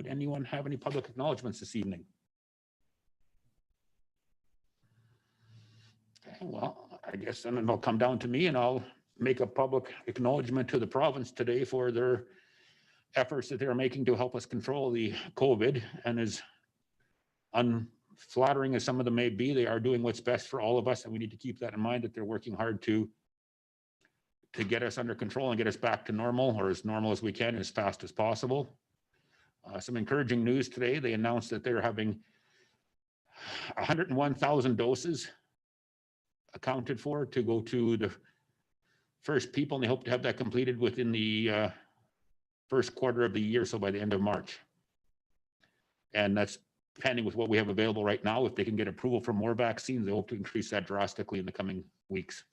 Would anyone have any public acknowledgements this evening? Okay, well, I guess then it'll come down to me, and I'll make a public acknowledgement to the province today for their efforts that they're making to help us control the COVID. And as unflattering as some of them may be, they are doing what's best for all of us, and we need to keep that in mind, that they're working hard to get us under control and get us back to normal, or as normal as we can, as fast as possible. Some encouraging news today. They announced that they're having 101,000 doses accounted for to go to the first people, and they hope to have that completed within the first quarter of the year, so by the end of March. And that's pending with what we have available right now. If they can get approval for more vaccines, they hope to increase that drastically in the coming weeks.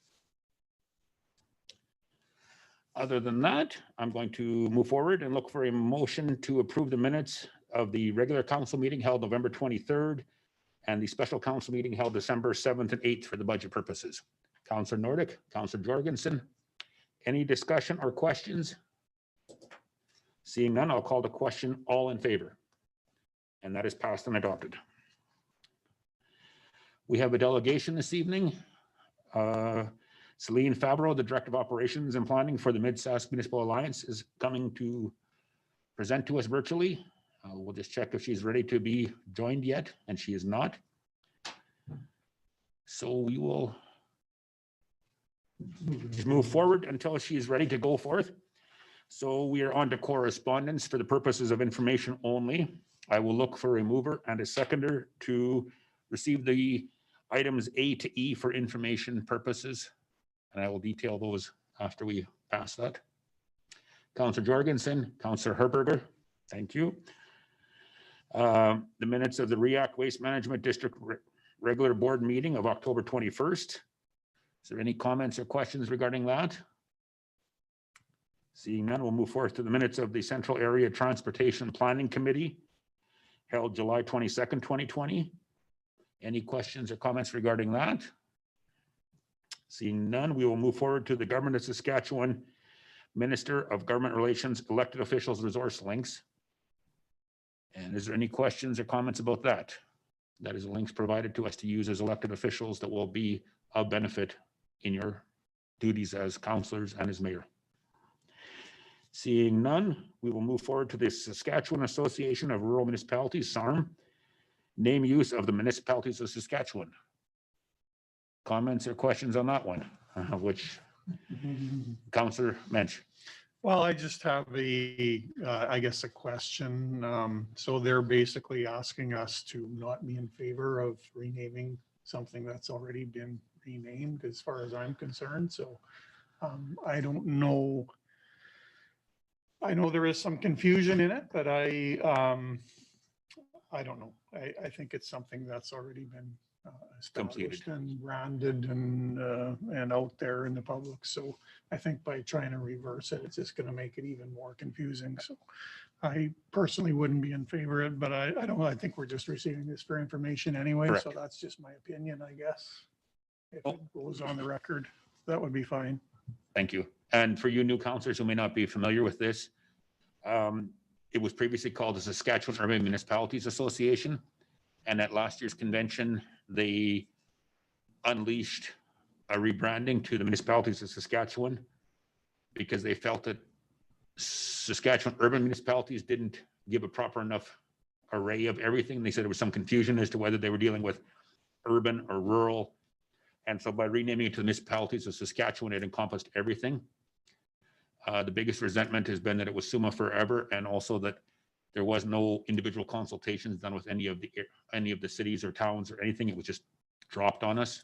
Other than that, I'm going to move forward and look for a motion to approve the minutes of the regular council meeting held November 23rd and the special council meeting held December 7th and 8th for the budget purposes. Councillor Nordic, Councillor Jorgensen, any discussion or questions? Seeing none, I'll call the question. All in favor? And that is passed and adopted. We have a delegation this evening. Celine Favreau, the Director of Operations and Planning for the Mid-Sass Municipal Alliance, is coming to present to us virtually. We'll just check if she's ready to be joined yet, and she is not. So we will just move forward until she is ready to go forth. So we are on to correspondence for the purposes of information only. I will look for a mover and a seconder to receive the items A to E for information purposes, and I will detail those after we pass that. Councillor Jorgensen, Councillor Herberger, thank you. The minutes of the REACT Waste Management District regular board meeting of October 21st. Is there any comments or questions regarding that? Seeing none, we'll move forward to the minutes of the Central Area Transportation Planning Committee held July 22nd, 2020. Any questions or comments regarding that? Seeing none, we will move forward to the Government of Saskatchewan Minister of Government Relations Elected Officials Resource Links. And is there any questions or comments about that? That is links provided to us to use as elected officials that will be of benefit in your duties as councillors and as mayor. Seeing none, we will move forward to the Saskatchewan Association of Rural Municipalities, SARM, name use of the municipalities of Saskatchewan. Comments or questions on that one? Which Councillor Mensch? Well, I just have I guess a question. So they're basically asking us to not be in favor of renaming something that's already been renamed, as far as I'm concerned. So I don't know. I know there is some confusion in it, but I don't know. I think it's something that's already been established and branded and out there in the public. So I think by trying to reverse it, it's just going to make it even more confusing. So I personally wouldn't be in favor of it, but I don't know. I think we're just receiving this for information anyway. Correct. So that's just my opinion, I guess. If it goes on the record, that would be fine. Thank you. And for you new councillors who may not be familiar with this, it was previously called the Saskatchewan Urban Municipalities Association. And at last year's convention, they unleashed a rebranding to the municipalities of Saskatchewan because they felt that Saskatchewan urban municipalities didn't give a proper enough array of everything. They said there was some confusion as to whether they were dealing with urban or rural. And so by renaming it to the municipalities of Saskatchewan, it encompassed everything. The biggest resentment has been that it was SUMA forever, and also that there was no individual consultations done with any of the cities or towns or anything. It was just dropped on us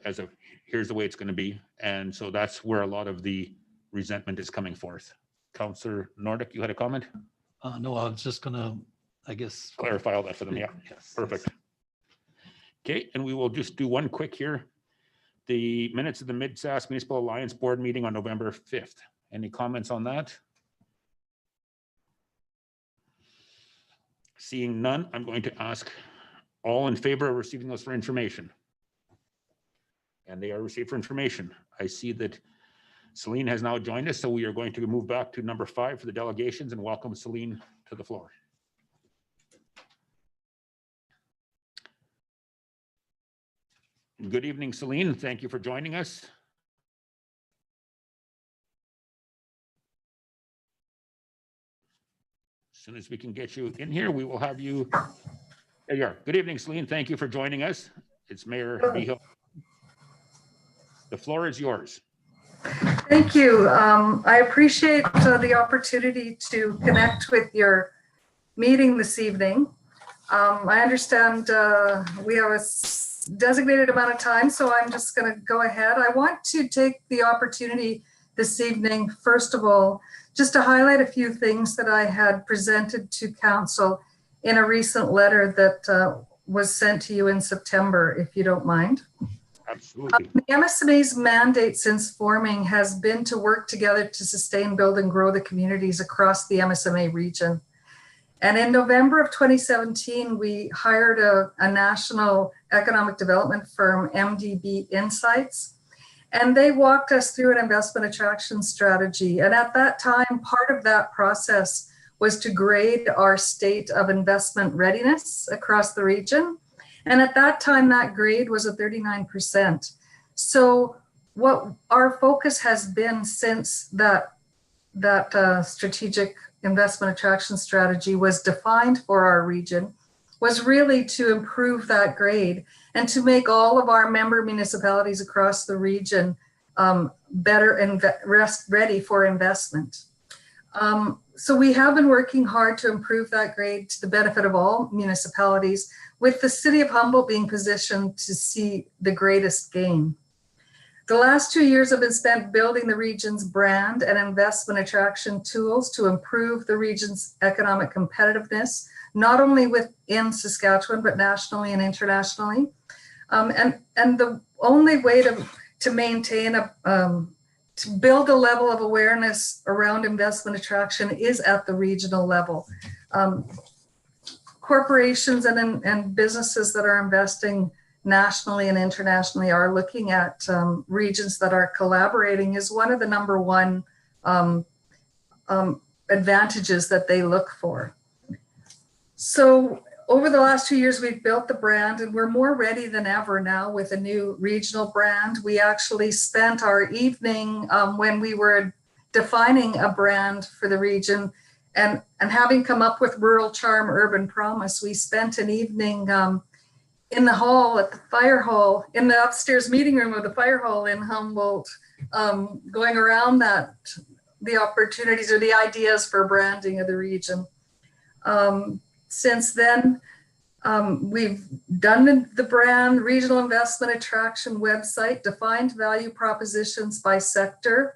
as a, here's the way it's going to be. And so that's where a lot of the resentment is coming forth. Councillor Nordic, you had a comment? No, I was just gonna, I guess, clarify all that for them. Yeah, yes, perfect. Okay, and we will just do one quick here. The minutes of the Mid-Sass Municipal Alliance Board meeting on November 5th. Any comments on that? Seeing none, I'm going to ask all in favor of receiving those for information. And they are received for information. I see that Celine has now joined us, so we are going to move back to number 5 for the delegations and welcome Celine to the floor. Good evening, Celine. Thank you for joining us. As soon as we can get you in here, we will have you. There you are. Good evening, Celine. Thank you for joining us. It's Mayor Behill. The floor is yours. Thank you. I appreciate the opportunity to connect with your meeting this evening. I understand we have a designated amount of time, so I'm just going to go ahead. I want to take the opportunity this evening, first of all, just to highlight a few things that I had presented to Council in a recent letter that was sent to you in September, if you don't mind. Absolutely. The MSMA's mandate since forming has been to work together to sustain, build, and grow the communities across the MSMA region. And in November of 2017, we hired a national economic development firm, MDB Insights, and they walked us through an investment attraction strategy. And at that time, part of that process was to grade our state of investment readiness across the region. And at that time, that grade was a 39%. So what our focus has been since that strategic investment attraction strategy was defined for our region was really to improve that grade and to make all of our member municipalities across the region better and ready for investment. So we have been working hard to improve that grade to the benefit of all municipalities, with the City of Humboldt being positioned to see the greatest gain. The last 2 years have been spent building the region's brand and investment attraction tools to improve the region's economic competitiveness, not only within Saskatchewan, but nationally and internationally. And the only way to maintain to build a level of awareness around investment attraction is at the regional level. Corporations and businesses that are investing nationally and internationally are looking at regions that are collaborating is one of the number one advantages that they look for. So over the last 2 years, we've built the brand and we're more ready than ever now with a new regional brand. We actually spent our evening when we were defining a brand for the region and having come up with Rural Charm, Urban Promise, we spent an evening in the hall at the fire hall, in the upstairs meeting room of the fire hall in Humboldt, going around the opportunities or the ideas for branding of the region. Since then, we've done the brand, regional investment attraction website, defined value propositions by sector,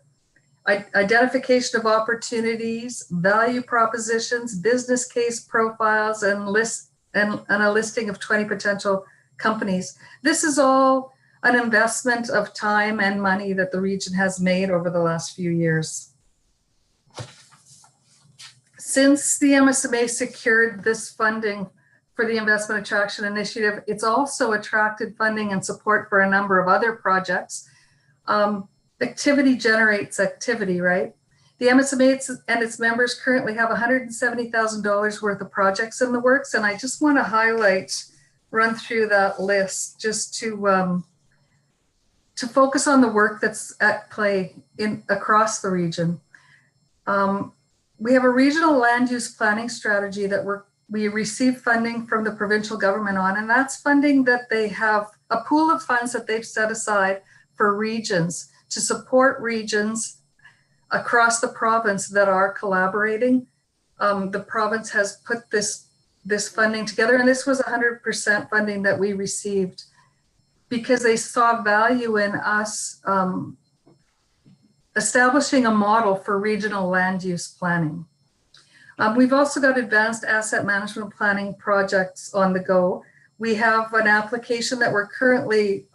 identification of opportunities, value propositions, business case profiles, and a listing of 20 potential companies. This is all an investment of time and money that the region has made over the last few years. Since the MSMA secured this funding for the Investment Attraction Initiative, it's also attracted funding and support for a number of other projects. Activity generates activity, right? The MSMA and its members currently have $170,000 worth of projects in the works, and I just want to run through that list just to focus on the work that's at play across the region. We have a regional land use planning strategy that we receive funding from the provincial government on, and that's funding that they have a pool of funds that they've set aside for regions to support regions across the province that are collaborating. The province has put this funding together, and this was 100% funding that we received because they saw value in us establishing a model for regional land use planning. We've also got advanced asset management planning projects on the go. We have an application that we're currently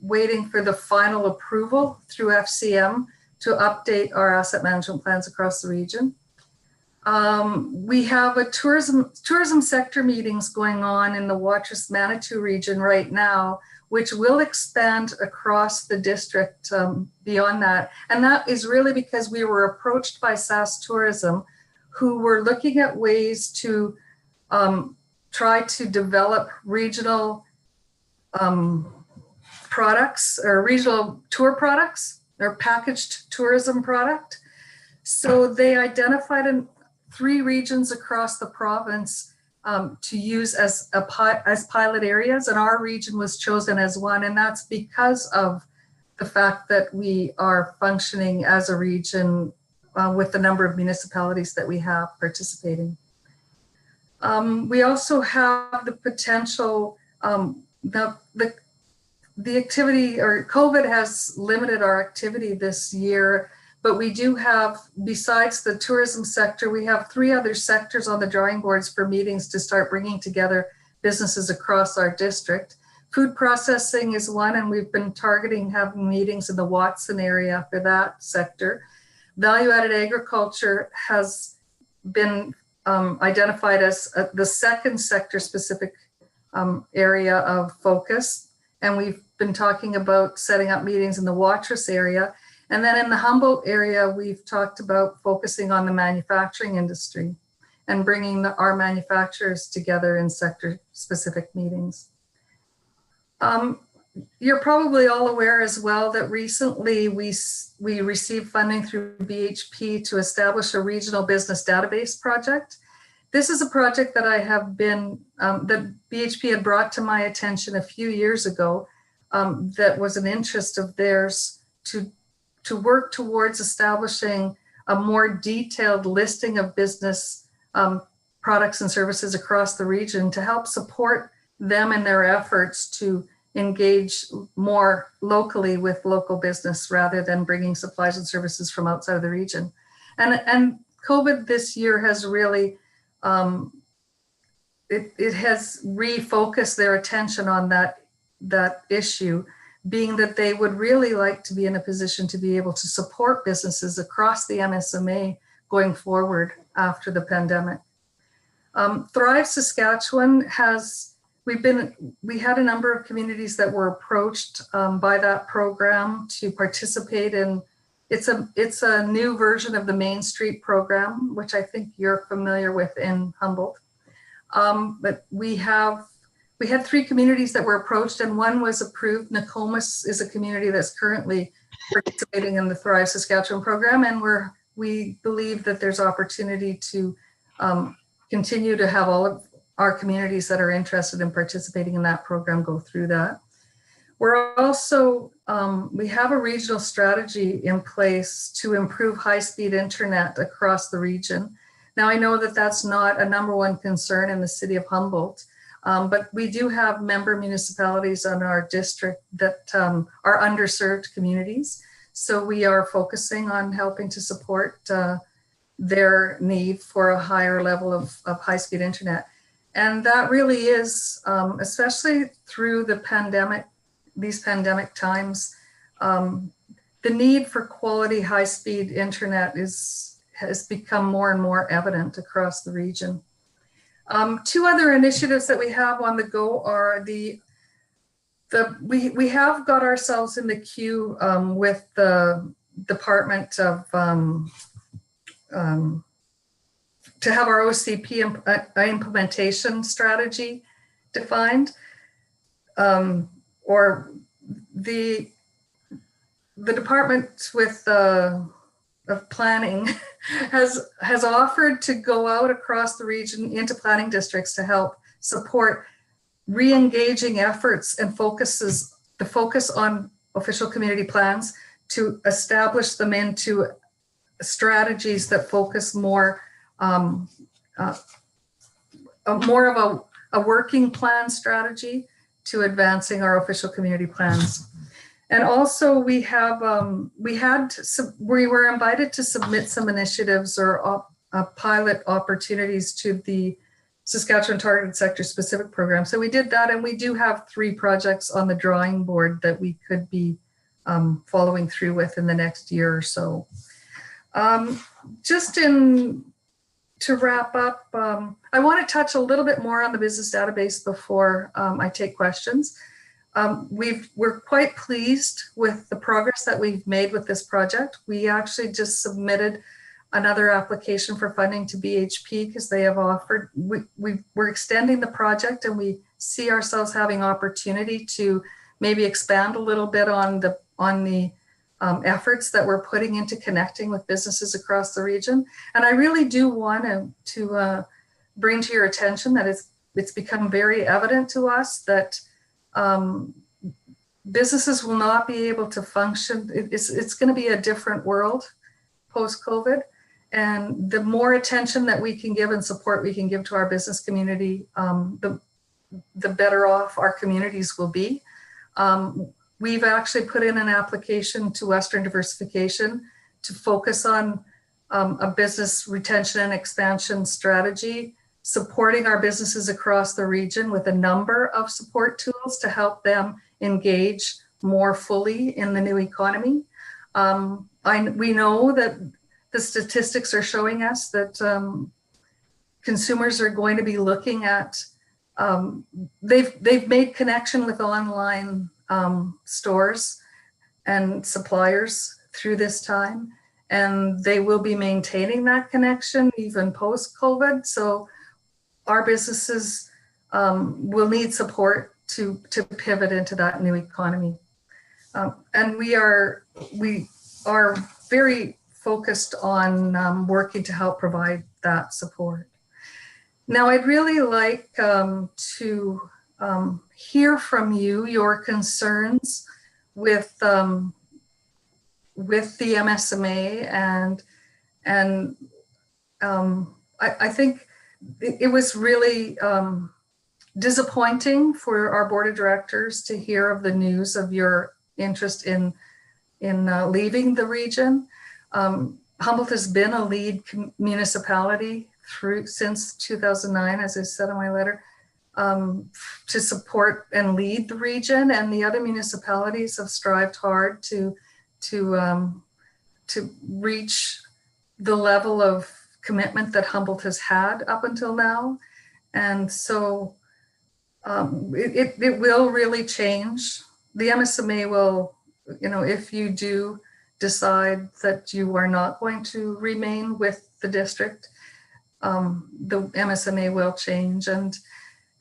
waiting for the final approval through FCM to update our asset management plans across the region. We have a tourism sector meetings going on in the Watrous Manitou region right now, which will expand across the district beyond that. And that is really because we were approached by Sass Tourism, who were looking at ways to try to develop regional products or regional tour products or packaged tourism product. So they identified 3 regions across the province to use as pilot areas, and our region was chosen as one, and that's because of the fact that we are functioning as a region with the number of municipalities that we have participating. We also have the potential, the activity, or COVID has limited our activity this year, but we do have, besides the tourism sector, we have 3 other sectors on the drawing boards for meetings to start bringing together businesses across our district. Food processing is one, and we've been targeting having meetings in the Watson area for that sector. Value-added agriculture has been identified as the second sector specific area of focus. And we've been talking about setting up meetings in the Watrous area. And then in the Humboldt area, we've talked about focusing on the manufacturing industry and bringing our manufacturers together in sector specific meetings. You're probably all aware as well that recently we received funding through BHP to establish a regional business database project. This is a project that I have been, that BHP had brought to my attention a few years ago, that was an interest of theirs to work towards establishing a more detailed listing of business products and services across the region to help support them in their efforts to engage more locally with local business rather than bringing supplies and services from outside of the region. And COVID this year has really, it has refocused their attention on that issue, being that they would really like to be in a position to be able to support businesses across the MSMA going forward after the pandemic. Thrive Saskatchewan has, we had a number of communities that were approached by that program to participate in. It's a new version of the Main Street program, which I think you're familiar with in Humboldt. But we had 3 communities that were approached, and one was approved. Nokomis is a community that's currently participating in the Thrive Saskatchewan program, and we believe that there's opportunity to continue to have all of our communities that are interested in participating in that program go through that. We're also, we have a regional strategy in place to improve high-speed internet across the region. Now, I know that that's not a #1 concern in the city of Humboldt, but we do have member municipalities in our district that are underserved communities. So we are focusing on helping to support their need for a higher level of high-speed internet. And that really is, especially through the pandemic, these pandemic times, the need for quality high-speed internet has become more and more evident across the region. 2 other initiatives that we have on the go are we have got ourselves in the queue with the Department of to have our OCP implementation strategy defined, or the department of planning has offered to go out across the region into planning districts to help support re-engaging efforts and the focus on official community plans to establish them into strategies that focus more of a working plan strategy to advancing our official community plans. And also we have, we were invited to submit some initiatives or pilot opportunities to the Saskatchewan Targeted Sector Specific Program. So we did that, and we do have 3 projects on the drawing board that we could be following through with in the next year or so. Just to wrap up, I want to touch a little bit more on the business database before I take questions. We're quite pleased with the progress that we've made with this project. We actually just submitted another application for funding to BHP because they have offered, we're extending the project, and we see ourselves having opportunity to maybe expand a little bit on the efforts that we're putting into connecting with businesses across the region. And I really do want to bring to your attention that it's become very evident to us that businesses will not be able to function. It's going to be a different world post-COVID. And the more attention that we can give and support we can give to our business community, the better off our communities will be. We've actually put in an application to Western Diversification to focus on a business retention and expansion strategy, supporting our businesses across the region with a number of support tools to help them engage more fully in the new economy. We know that the statistics are showing us that consumers are going to be looking at, they've made connection with online stores and suppliers through this time, and they will be maintaining that connection even post-COVID. So our businesses will need support to pivot into that new economy. And we are very focused on working to help provide that support. Now, I'd really like to hear from you your concerns with the MSMA, and I think it was really disappointing for our board of directors to hear of the news of your interest in leaving the region. Humboldt has been a lead municipality since 2009, as I said in my letter, to support and lead the region, and the other municipalities have strived hard to reach the level of commitment that Humboldt has had up until now. And so it will really change. The MSMA will, if you do decide that you are not going to remain with the district, the MSMA will change, and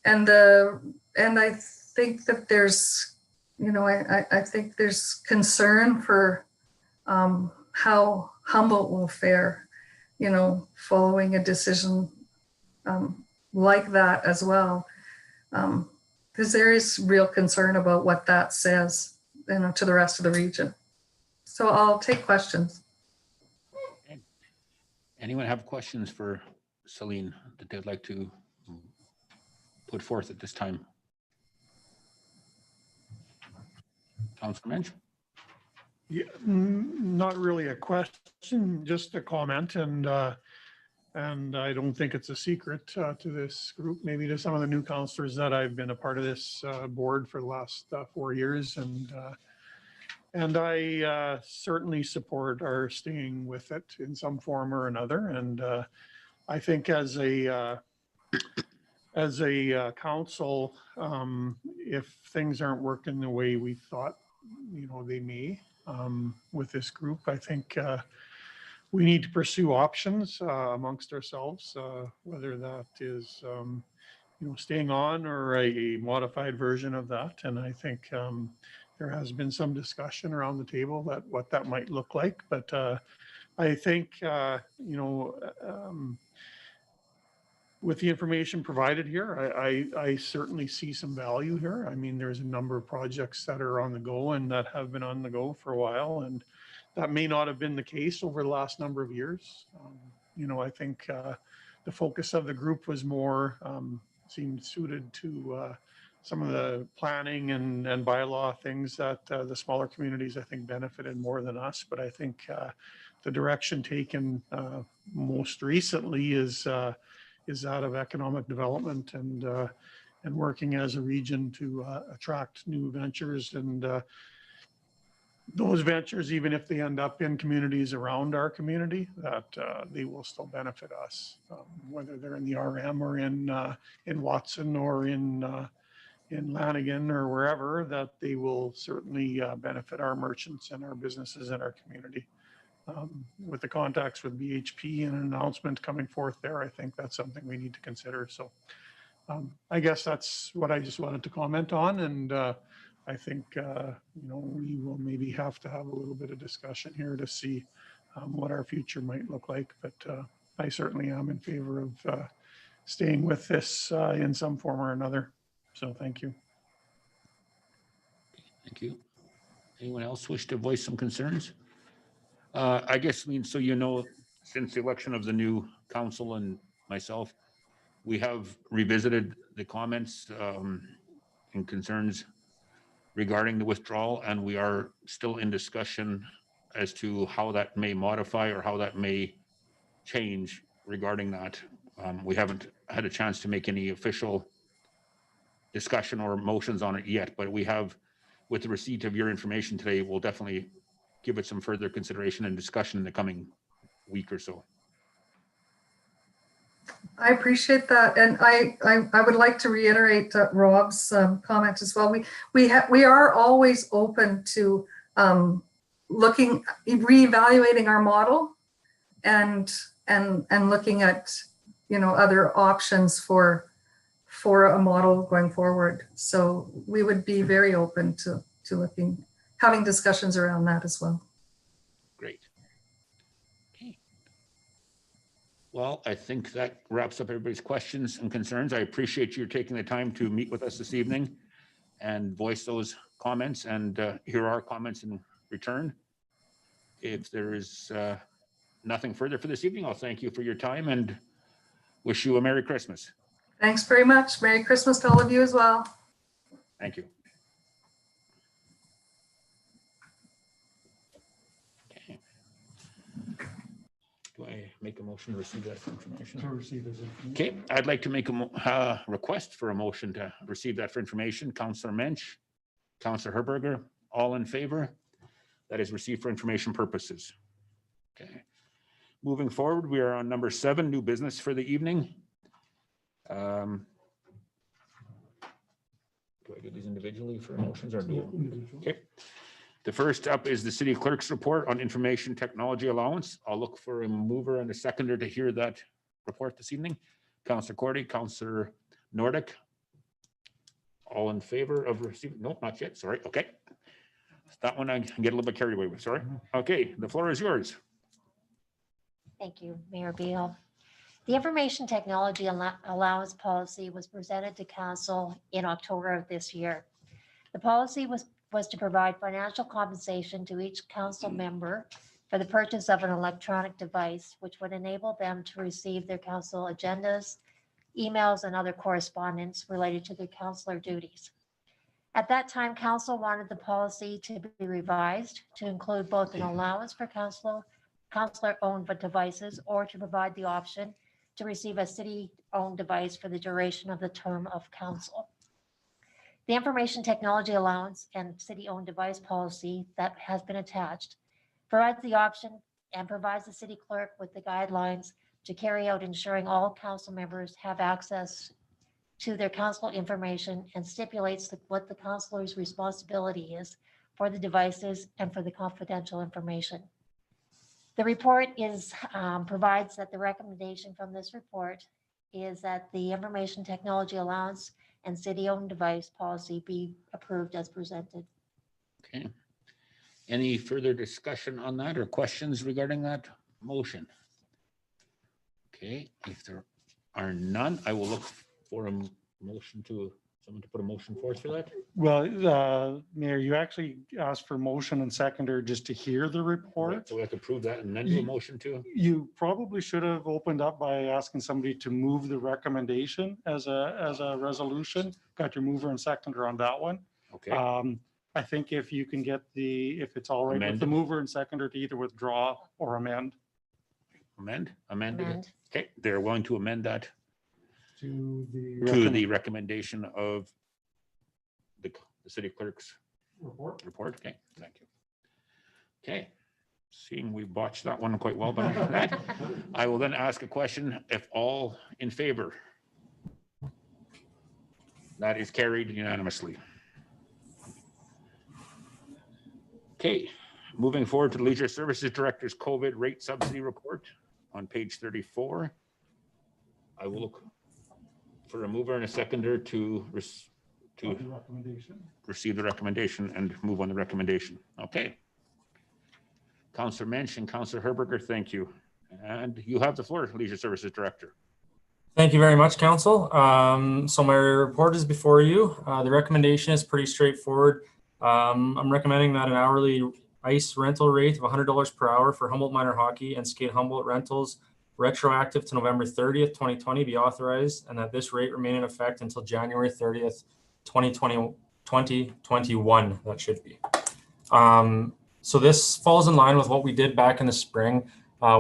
I think that there's, I think there's concern for how Humboldt will fare, following a decision like that as well, because there is real concern about what that says, to the rest of the region. So I'll take questions. Anyone have questions for Celine that they'd like to put forth at this time? Councilor Mensch? Yeah, not really a question, just a comment, and I don't think it's a secret to this group, maybe to some of the new councillors, that I've been a part of this board for the last 4 years, and I certainly support our staying with it in some form or another. And I think as a council, if things aren't working the way we thought, they may, with this group, I think we need to pursue options amongst ourselves, whether that is, staying on or a modified version of that. And I think there has been some discussion around the table that what that might look like. But I think, with the information provided here, I certainly see some value here. I mean, there's a number of projects that are on the go and that have been on the go for a while, and that may not have been the case over the last number of years. I think the focus of the group was more, seemed suited to some of the planning and bylaw things that the smaller communities, I think, benefited more than us. But I think the direction taken most recently is that of economic development and working as a region to attract new ventures and those ventures, even if they end up in communities around our community, that they will still benefit us, whether they're in the RM or in Watson or in Lanigan or wherever, that they will certainly benefit our merchants and our businesses and our community. With the contacts with BHP and an announcement coming forth there, I think that's something we need to consider. So I guess that's what I just wanted to comment on. And I think, we will maybe have to have a little bit of discussion here to see what our future might look like. But I certainly am in favor of staying with this in some form or another. So thank you. Thank you. Anyone else wish to voice some concerns? I guess, so since the election of the new council and myself, we have revisited the comments and concerns regarding the withdrawal, and we are still in discussion as to how that may modify or how that may change regarding that. We haven't had a chance to make any official discussion or motions on it yet, but we have, with the receipt of your information today, we'll definitely give it some further consideration and discussion in the coming week or so. I appreciate that. And I would like to reiterate Rob's comment as well. We are always open to reevaluating our model and looking at, other options for a model going forward. So we would be very open to having discussions around that as well. Great. Okay. Well, I think that wraps up everybody's questions and concerns. I appreciate you taking the time to meet with us this evening and voice those comments and hear our comments in return. If there is nothing further for this evening, I'll thank you for your time and wish you a Merry Christmas. Thanks very much. Merry Christmas to all of you as well. Thank you. Okay. Do I make a motion to receive that information? To receive this information. Okay, I'd like to make a request for a motion to receive that for information. Councillor Mensch, Councillor Herberger, all in favor? That is received for information purposes. Okay. Moving forward, we are on number 7, new business for the evening. Do I do these individually for motions or do you? Okay. The first up is the city clerk's report on information technology allowance. I'll look for a mover and a seconder to hear that report this evening. Councillor Cordy, Councillor Nordic. All in favor of receiving? No, not yet. Sorry. Okay. That one I can get a little bit carried away with. Sorry. Okay. The floor is yours. Thank you, Mayor Beal. The Information Technology Allowance Policy was presented to Council in October of this year. The policy was to provide financial compensation to each council member for the purchase of an electronic device, which would enable them to receive their council agendas, emails, and other correspondence related to their councillor duties. At that time, Council wanted the policy to be revised to include both an allowance for councillor-owned devices or to provide the option to receive a city-owned device for the duration of the term of council. The Information Technology Allowance and City-Owned Device Policy that has been attached provides the option and provides the city clerk with the guidelines to carry out ensuring all council members have access to their council information and stipulates what the councillor's responsibility is for the devices and for the confidential information. The report provides that the recommendation from this report is that the Information Technology Allowance and City-Owned Device Policy be approved as presented. Okay. Any further discussion on that or questions regarding that motion? Okay, if there are none, I will look for a motion someone to put a motion forth for that. Well, Mayor, you actually asked for motion and seconder just to hear the report. So we have to prove that and then do a motion too. You probably should have opened up by asking somebody to move the recommendation as a resolution. Got your mover and seconder on that one. Okay, I think if you can get if it's all right with the mover and seconder to either withdraw or amend. amend. Okay, they're willing to amend that To the recommendation of the city clerk's report. Okay, thank you. Okay, seeing we botched that one quite well, but that, I will then ask a question if all in favor. That is carried unanimously. Okay, moving forward to the Leisure Services Director's COVID rate subsidy report on page 34. I will look for a mover and a seconder to receive the recommendation and move on the recommendation. Okay. Councillor Mensch and Councillor Herberger, thank you. And you have the floor, Leisure Services Director. Thank you very much, Council. So my report is before you. The recommendation is pretty straightforward. I'm recommending that an hourly ice rental rate of $100 per hour for Humboldt Minor Hockey and Skate Humboldt rentals retroactive to November 30th, 2020 be authorized, and that this rate remain in effect until January 30th, 2021, that should be. So this falls in line with what we did back in the spring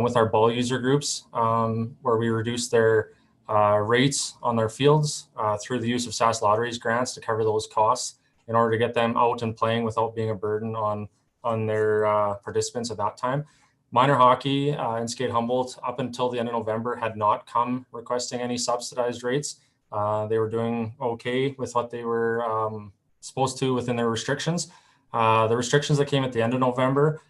with our ball user groups, where we reduced their rates on their fields through the use of Sass Lotteries grants to cover those costs in order to get them out and playing without being a burden on their participants at that time. Minor hockey and Skate Humboldt up until the end of November had not come requesting any subsidized rates. They were doing okay with what they were supposed to within their restrictions. The restrictions that came at the end of November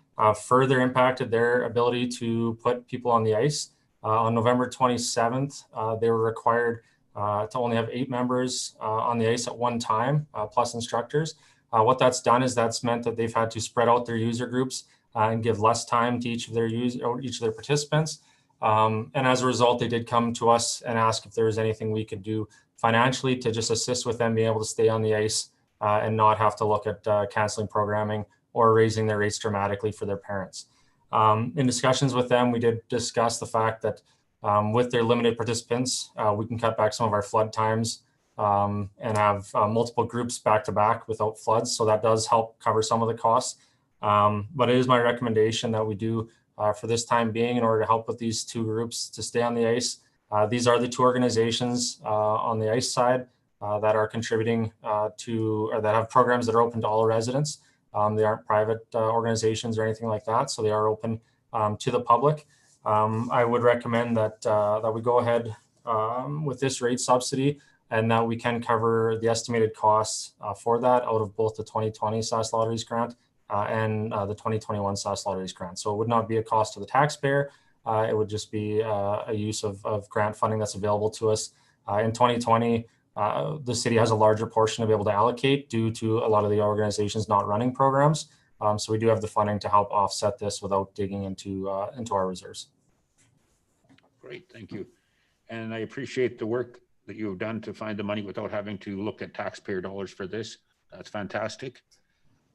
further impacted their ability to put people on the ice. On November 27th, they were required to only have 8 members on the ice at one time, plus instructors. What that's done is that's meant that they've had to spread out their user groups and give less time to each of their participants. And as a result, they did come to us and ask if there was anything we could do financially to just assist with them being able to stay on the ice and not have to look at canceling programming or raising their rates dramatically for their parents. In discussions with them, we did discuss the fact that with their limited participants, we can cut back some of our flood times and have multiple groups back to back without floods. So that does help cover some of the costs. But it is my recommendation that we do for this time being in order to help with these 2 groups to stay on the ice. These are the 2 organizations on the ice side that are contributing to, or that have programs that are open to all residents. They aren't private organizations or anything like that, so they are open to the public. I would recommend that we go ahead with this rate subsidy and that we can cover the estimated costs for that out of both the 2020 Sass Lotteries grant and the 2021 Sass Lotteries grant. So it would not be a cost to the taxpayer. It would just be a use of grant funding that's available to us. In 2020, the city has a larger portion to be able to allocate due to a lot of the organizations not running programs. So we do have the funding to help offset this without digging into our reserves. Great, thank you. And I appreciate the work that you have done to find the money without having to look at taxpayer dollars for this. That's fantastic.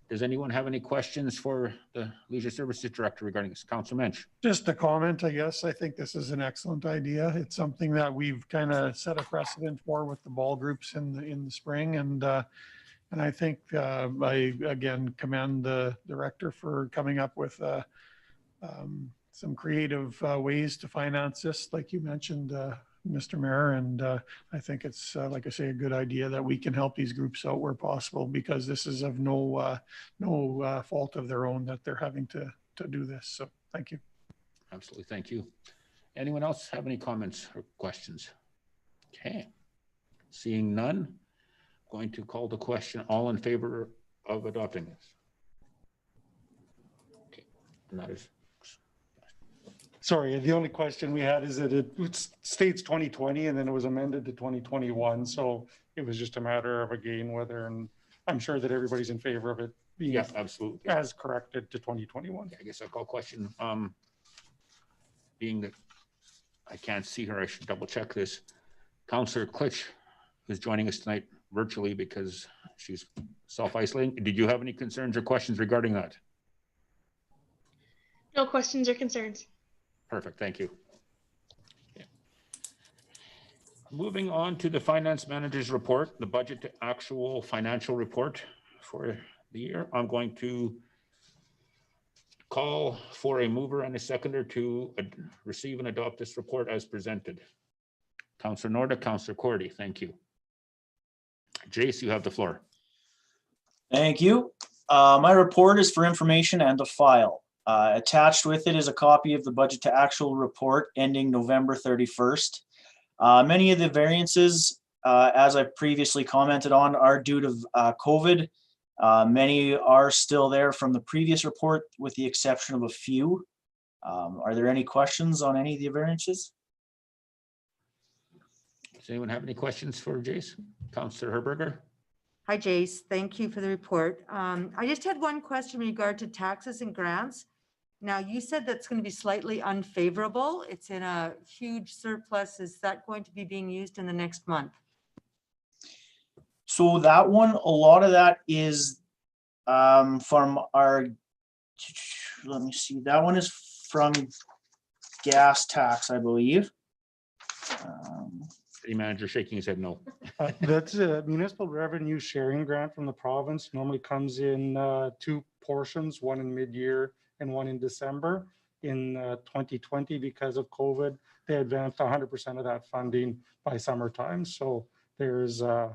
Does anyone have any questions for the Leisure Services Director regarding this? Councillor Mensch. Just a comment, I guess. I think this is an excellent idea. It's something that we've kind of set a precedent for with the ball groups in the spring. And I think I again commend the director for coming up with some creative ways to finance this, like you mentioned, Mr. Mayor. And I think it's, like I say, a good idea that we can help these groups out where possible, because this is of no fault of their own that they're having to do this. So thank you. Absolutely, thank you. Anyone else have any comments or questions? Okay, seeing none, going to call the question. All in favor of adopting this? Okay, and that is. Sorry, the only question we had is that it states 2020 and then it was amended to 2021. So it was just a matter of, again, whether, and I'm sure that everybody's in favor of it being absolutely as corrected to 2021. I guess I'll call question. Being that I can't see her, I should double check this. Councillor Klitsch is joining us tonight virtually because she's self-isolating. Did you have any concerns or questions regarding that? No questions or concerns. Perfect, thank you. Okay. Moving on to the finance manager's report, the budget to actual financial report for the year. I'm going to call for a mover and a seconder to receive and adopt this report as presented. Councillor Norda, Councillor Cordy, thank you. Jace, you have the floor. Thank you. My report is for information and to file. Attached with it is a copy of the budget to actual report ending November 31st. Many of the variances, as I previously commented on, are due to COVID. Many are still there from the previous report, with the exception of a few. Are there any questions on any of the variances? Does anyone have any questions for Jace? Councillor Herberger? Hi, Jace. Thank you for the report. I just had one question in regard to taxes and grants. Now, you said that's going to be slightly unfavorable. It's in a huge surplus. Is that going to be being used in the next month? So that one, a lot of that is from our, let me see, that one is from gas tax, I believe. City manager shaking his head no. That's a municipal revenue sharing grant from the province. Normally comes in two portions, one in mid-year and one in December. In 2020, because of COVID, they advanced 100% of that funding by summertime. So there's, I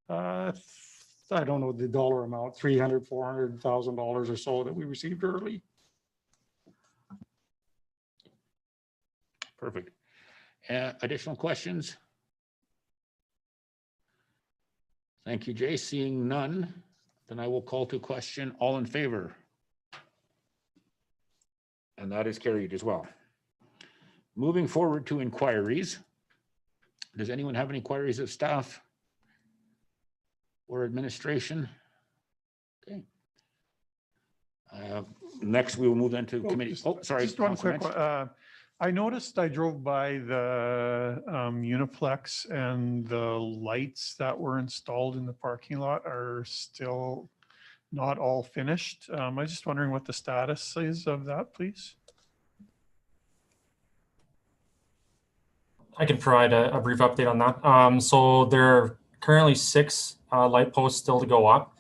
don't know the dollar amount, $300,000, $400,000 or so that we received early. Perfect. Additional questions? Thank you, Jay. Seeing none, then I will call to question. All in favor? And that is carried as well. Moving forward to inquiries. Does anyone have any queries of staff or administration? Okay. Next, we will move into committee. Oh, sorry. Just one Councillor quick Lynch. one. I noticed, I drove by the Uniplex, and the lights that were installed in the parking lot are still not all finished. I was just wondering what the status is of that, please. I can provide a brief update on that. So there are currently 6 light posts still to go up.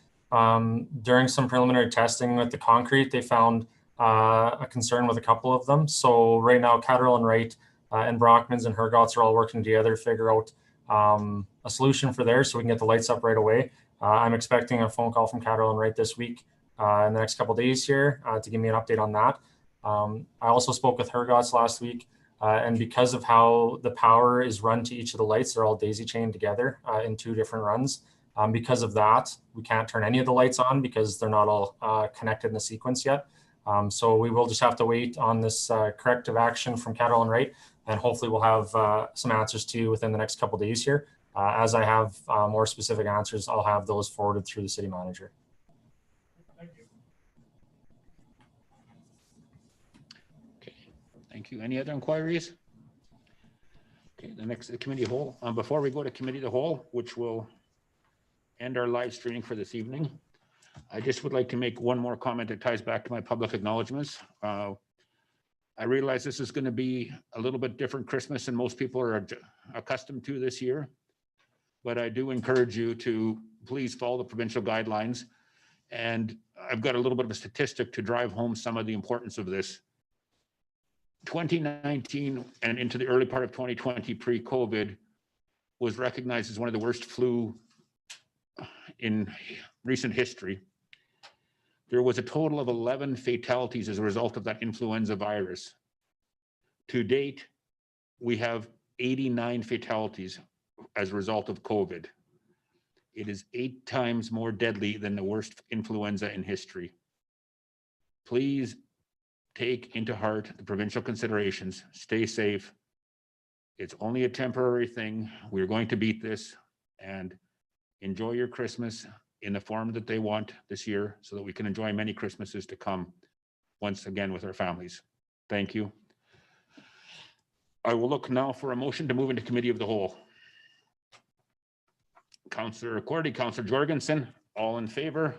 During some preliminary testing with the concrete, they found a concern with a couple of them. So right now, Catterall and Wright and Brockmans and Hergots are all working together to figure out a solution for theirs so we can get the lights up right away. I'm expecting a phone call from Catterall and Wright this week in the next couple of days here to give me an update on that. I also spoke with Hergots last week, and because of how the power is run to each of the lights, they're all daisy chained together in 2 different runs. Because of that, we can't turn any of the lights on because they're not all connected in the sequence yet. So we will just have to wait on this corrective action from Catterall and Wright, and hopefully we'll have some answers to you within the next couple of days here. As I have more specific answers, I'll have those forwarded through the city manager. Okay, thank you. Any other inquiries? Okay, the next committee of the whole. Before we go to committee of the whole, which will end our live streaming for this evening, I just would like to make one more comment that ties back to my public acknowledgements. I realize this is going to be a little bit different Christmas than most people are accustomed to this year, but I do encourage you to please follow the provincial guidelines. And I've got a little bit of a statistic to drive home some of the importance of this. 2019 and into the early part of 2020 pre-COVID was recognized as one of the worst flu in recent history. There was a total of 11 fatalities as a result of that influenza virus. To date, we have 89 fatalities as a result of COVID. It is 8 times more deadly than the worst influenza in history. Please take into heart the provincial considerations. Stay safe. It's only a temporary thing. We're going to beat this, and enjoy your Christmas in the form that they want this year so that we can enjoy many Christmases to come once again with our families. Thank you. I will look now for a motion to move into committee of the whole. Councillor Cordy, Councillor Jorgensen, all in favor?